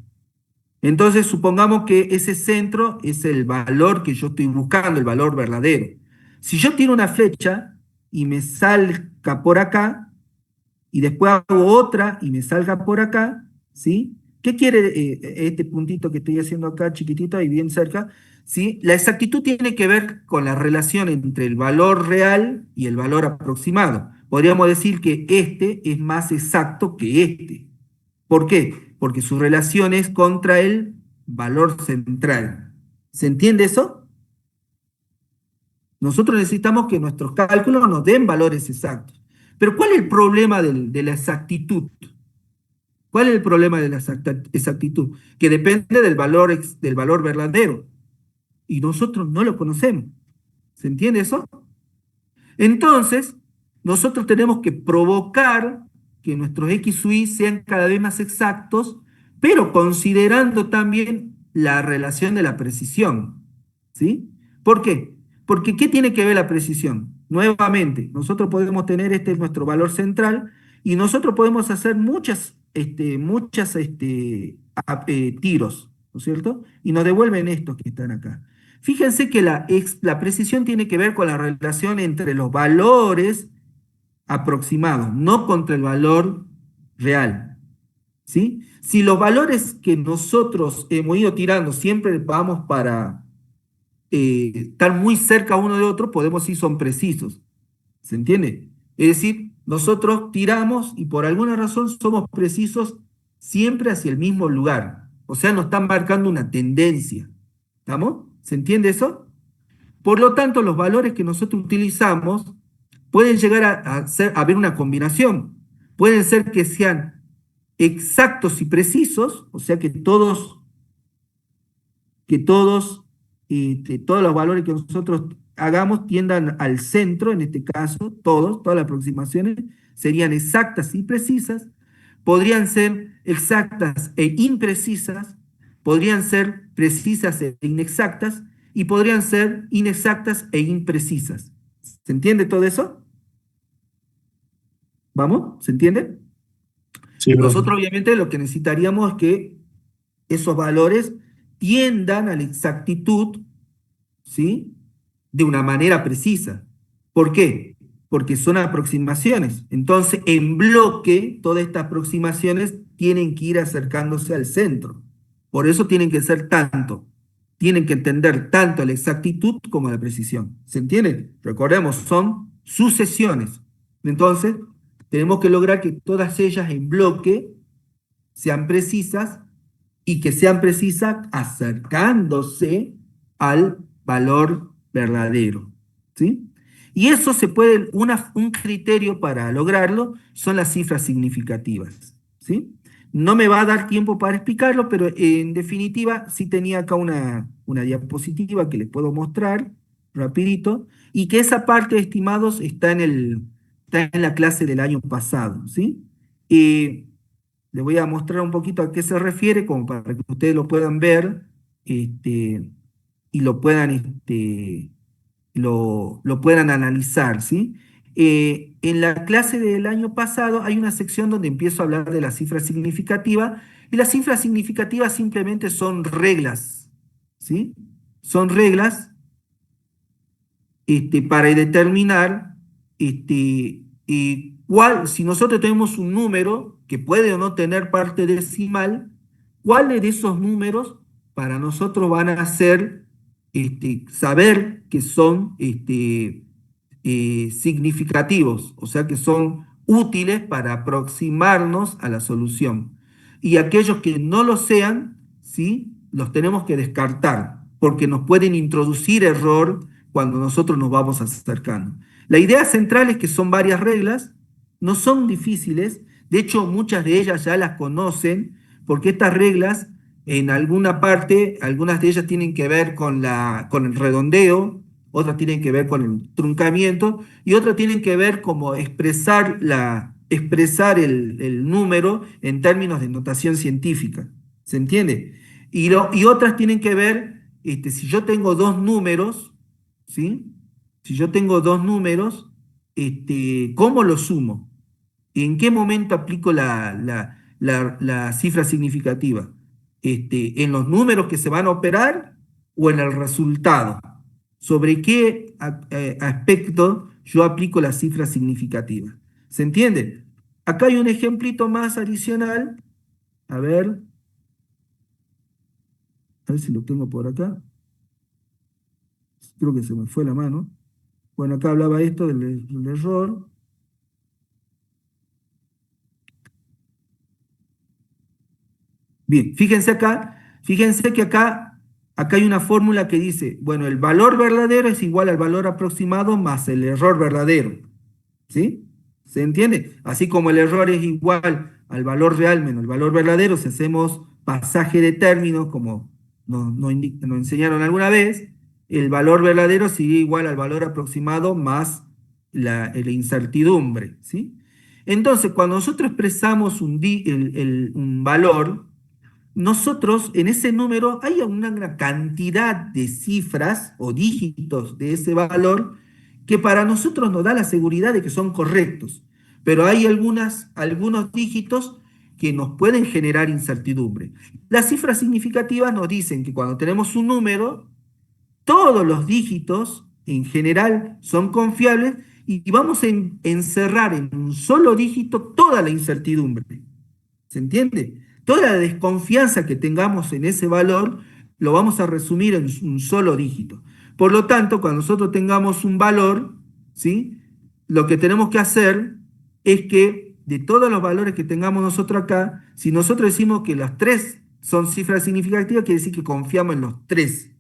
Entonces supongamos que ese centro es el valor que yo estoy buscando, el valor verdadero. Si yo tiro una flecha y me salga por acá, y después hago otra y me salga por acá, ¿sí? ¿Qué quiere este puntito que estoy haciendo acá, chiquitito y bien cerca? ¿Sí? La exactitud tiene que ver con la relación entre el valor real y el valor aproximado. Podríamos decir que este es más exacto que este. ¿Por qué? Porque su relación es contra el valor central. ¿Se entiende eso? Nosotros necesitamos que nuestros cálculos nos den valores exactos. Pero ¿cuál es el problema de la exactitud? ¿Cuál es el problema de la exactitud? Que depende del valor verdadero. Y nosotros no lo conocemos. ¿Se entiende eso? Entonces, nosotros tenemos que provocar que nuestros X sub i sean cada vez más exactos, pero considerando también la relación de la precisión. ¿Sí? ¿Por qué? Porque ¿qué tiene que ver la precisión? Nuevamente, nosotros podemos tener, este es nuestro valor central, y nosotros podemos hacer tiros, ¿no es cierto? Y nos devuelven estos que están acá. Fíjense que la precisión tiene que ver con la relación entre los valores aproximados, no contra el valor real. ¿Sí? Si los valores que nosotros hemos ido tirando siempre vamos para estar muy cerca uno de otro, podemos decir son precisos. ¿Se entiende? Es decir, nosotros tiramos y por alguna razón somos precisos siempre hacia el mismo lugar. O sea, nos están marcando una tendencia. ¿Estamos? ¿Se entiende eso? Por lo tanto, los valores que nosotros utilizamos pueden llegar a haber una combinación. Pueden ser que sean exactos y precisos, o sea que todos todos los valores que nosotros hagamos tiendan al centro, en este caso, todas las aproximaciones serían exactas y precisas, podrían ser exactas e imprecisas, podrían ser precisas e inexactas, y podrían ser inexactas e imprecisas. ¿Se entiende todo eso? ¿Vamos? ¿Se entiende? Sí, profe. Nosotros obviamente lo que necesitaríamos es que esos valores tiendan a la exactitud, ¿sí? De una manera precisa. ¿Por qué? Porque son aproximaciones. Entonces, en bloque, todas estas aproximaciones tienen que ir acercándose al centro. Por eso tienen que ser tanto. Tienen que entender tanto la exactitud como la precisión. ¿Se entiende? Recordemos, son sucesiones. Entonces, tenemos que lograr que todas ellas en bloque sean precisas y que sean precisas acercándose al valor verdadero. ¿Sí? Y eso se puede, un criterio para lograrlo son las cifras significativas. ¿Sí? No me va a dar tiempo para explicarlo, pero en definitiva sí tenía acá una diapositiva que les puedo mostrar rapidito, y que esa parte de estimados está está en la clase del año pasado. ¿Sí? Le voy a mostrar un poquito a qué se refiere, como para que ustedes lo puedan ver y lo puedan analizar, ¿sí? En la clase del año pasado hay una sección donde empiezo a hablar de la cifra significativa, y las cifras significativas simplemente son reglas, ¿sí? Son reglas para determinar si nosotros tenemos un número que puede o no tener parte decimal, cuáles de esos números para nosotros van a ser, saber que son significativos, o sea que son útiles para aproximarnos a la solución. Y aquellos que no lo sean, ¿sí? Los tenemos que descartar, porque nos pueden introducir error cuando nosotros nos vamos acercando. La idea central es que son varias reglas, no son difíciles, de hecho muchas de ellas ya las conocen, porque estas reglas en alguna parte, algunas de ellas tienen que ver con el redondeo, otras tienen que ver con el truncamiento, y otras tienen que ver como expresar el número en términos de notación científica. ¿Se entiende? Y otras tienen que ver, si yo tengo dos números, ¿sí? Si yo tengo dos números, ¿cómo los sumo? ¿En qué momento aplico la cifra significativa? ¿En los números que se van a operar o en el resultado? ¿Sobre qué aspecto yo aplico la cifra significativa? ¿Se entiende? Acá hay un ejemplito más adicional. A ver si lo tengo por acá. Creo que se me fue la mano. Bueno, acá hablaba esto del error. Bien, fíjense que acá hay una fórmula que dice, bueno, el valor verdadero es igual al valor aproximado más el error verdadero. ¿Sí? ¿Se entiende? Así como el error es igual al valor real menos el valor verdadero, si hacemos pasaje de términos, como nos enseñaron alguna vez, el valor verdadero sería igual al valor aproximado más la incertidumbre, ¿sí? Entonces, cuando nosotros expresamos un valor, nosotros en ese número hay una cantidad de cifras o dígitos de ese valor que para nosotros nos da la seguridad de que son correctos, pero hay algunos dígitos que nos pueden generar incertidumbre. Las cifras significativas nos dicen que cuando tenemos un número, todos los dígitos en general son confiables y vamos a encerrar en un solo dígito toda la incertidumbre. ¿Se entiende? Toda la desconfianza que tengamos en ese valor lo vamos a resumir en un solo dígito. Por lo tanto, cuando nosotros tengamos un valor, ¿sí? Lo que tenemos que hacer es que de todos los valores que tengamos nosotros acá, si nosotros decimos que las tres son cifras significativas, quiere decir que confiamos en los tres.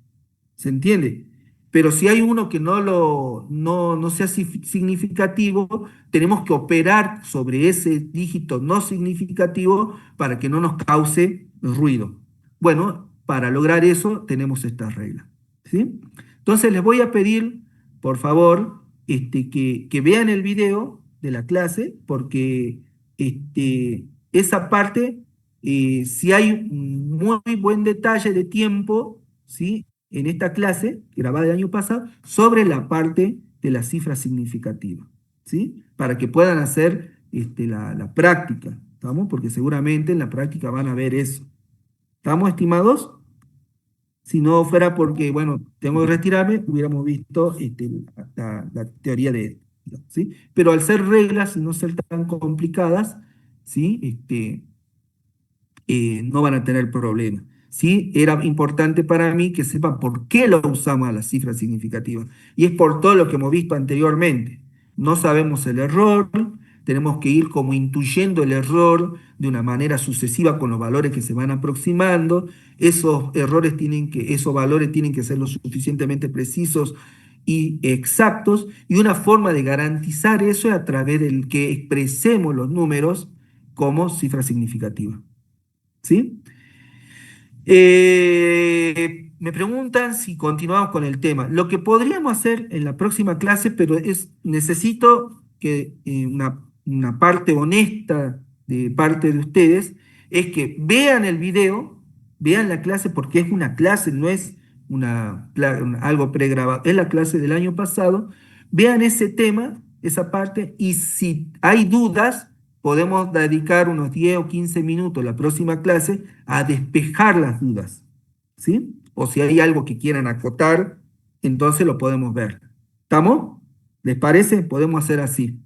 ¿Se entiende? Pero si hay uno que no sea significativo, tenemos que operar sobre ese dígito no significativo para que no nos cause ruido. Bueno, para lograr eso tenemos esta regla, ¿sí? Entonces les voy a pedir, por favor, que vean el video de la clase, porque esa parte, si hay un muy buen detalle de tiempo, ¿sí? En esta clase, grabada el año pasado, sobre la parte de la cifra significativa, ¿sí? Para que puedan hacer la práctica, ¿estamos? Porque seguramente en la práctica van a ver eso. ¿Estamos, estimados? Si no fuera porque, bueno, tengo que retirarme, hubiéramos visto la teoría de, ¿sí? Pero al ser reglas y no ser tan complicadas, ¿sí? No van a tener problemas. ¿Sí? Era importante para mí que sepan por qué lo usamos a las cifras significativas. Y es por todo lo que hemos visto anteriormente. No sabemos el error, tenemos que ir como intuyendo el error de una manera sucesiva con los valores que se van aproximando. Esos valores tienen que ser lo suficientemente precisos y exactos. Y una forma de garantizar eso es a través del que expresemos los números como cifras significativas. ¿Sí? Me preguntan si continuamos con el tema. Lo que podríamos hacer en la próxima clase, pero necesito que una parte honesta de parte de ustedes, es que vean el video, vean la clase, porque es una clase, no es algo pregrabado, es la clase del año pasado. Vean ese tema, esa parte, y si hay dudas, podemos dedicar unos 10 o 15 minutos la próxima clase a despejar las dudas, ¿sí? O si hay algo que quieran acotar, entonces lo podemos ver. ¿Estamos? ¿Les parece? Podemos hacer así.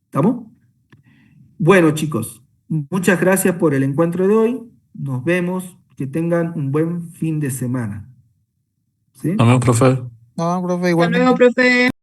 ¿Estamos? Bueno, chicos, muchas gracias por el encuentro de hoy. Nos vemos. Que tengan un buen fin de semana. ¿Sí? También, profe. No, profe, Hasta luego, igualmente. profe.